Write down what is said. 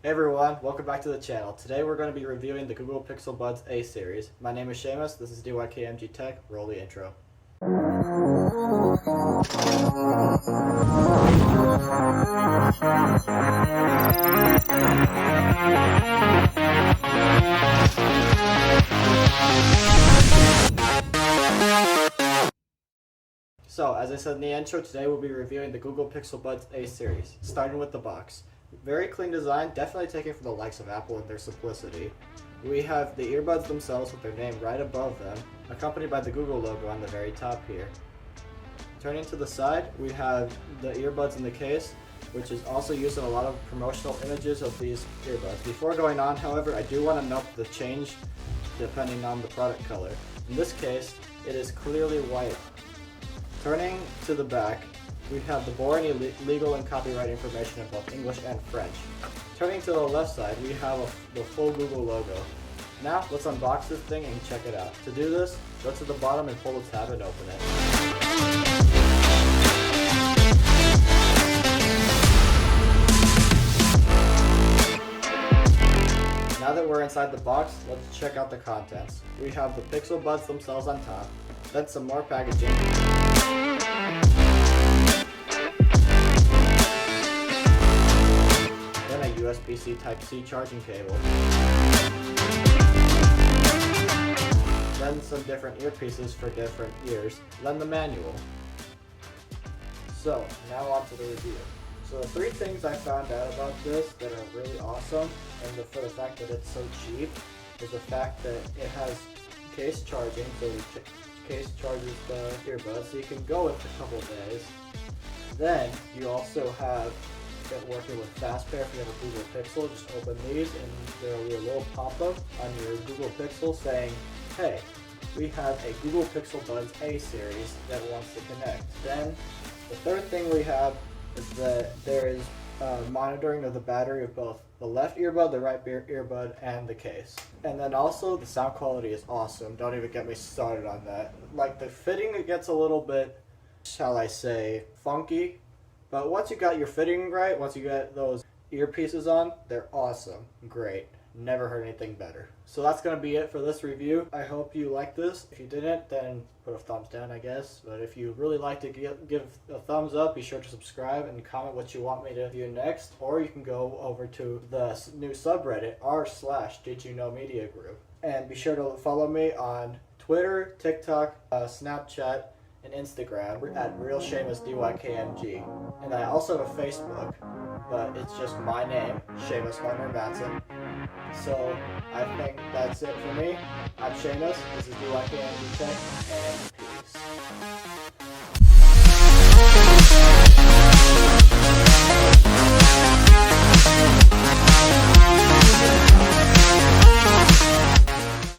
Hey everyone, welcome back to the channel. Today we're going to be reviewing the Google Pixel Buds A series. My name is Seamus, this is DYKMG Tech. Roll the intro. So, as I said in the intro, today we'll be reviewing the Google Pixel Buds A series, starting with the box. Very clean design, definitely taken from the likes of Apple in their simplicity. We have the earbuds themselves with their name right above them, accompanied by the Google logo on the very top here. Turning to the side, we have the earbuds in the case, which is also used in a lot of promotional images of these earbuds. Before going on, however, I do want to note the change depending on the product color. In this case, it is clearly white. Turning to the back, we have the boring legal and copyright information in both English and French. Turning to the left side, we have the full Google logo. Now, let's unbox this thing and check it out. To do this, go to the bottom and pull the tab and open it. Now that we're inside the box, let's check out the contents. We have the Pixel Buds themselves on top, then some more packaging. Then a USB-C Type-C charging cable. Then some different earpieces for different ears. Then the manual. So, now on to the review. So the three things I found out about this that are really awesome, and for the fact that it's so cheap, is the fact that it has case charging, so the case charges the earbuds, so you can go with a couple days. Then you also have it working with FastPair if you have a Google Pixel. Just open these and there will be a little pop-up on your Google Pixel saying, hey, we have a Google Pixel Buds A series that wants to connect. Then the third thing we have is that there is monitoring of the battery of both the left earbud, the right earbud, and the case. And then also the sound quality is awesome. Don't even get me started on that. Like the fitting, it gets a little bit, shall I say, funky. But once you got your fitting right, once you get those earpieces on, they're awesome. Great. Never heard anything better. So that's going to be it for this review. I hope you liked this. If you didn't, then put a thumbs down, I guess. But if you really like to give a thumbs up, be sure to subscribe and comment what you want me to do next. Or you can go over to the new subreddit, r/DidYouKnowMedia group. And be sure to follow me on Twitter, TikTok, Snapchat, and Instagram at RealSeamusDYKMG. And I also have a Facebook, but it's just my name, Seamus Matson. So I think that's it for me. I'm Seamus, this is DYKMG Tech, and peace.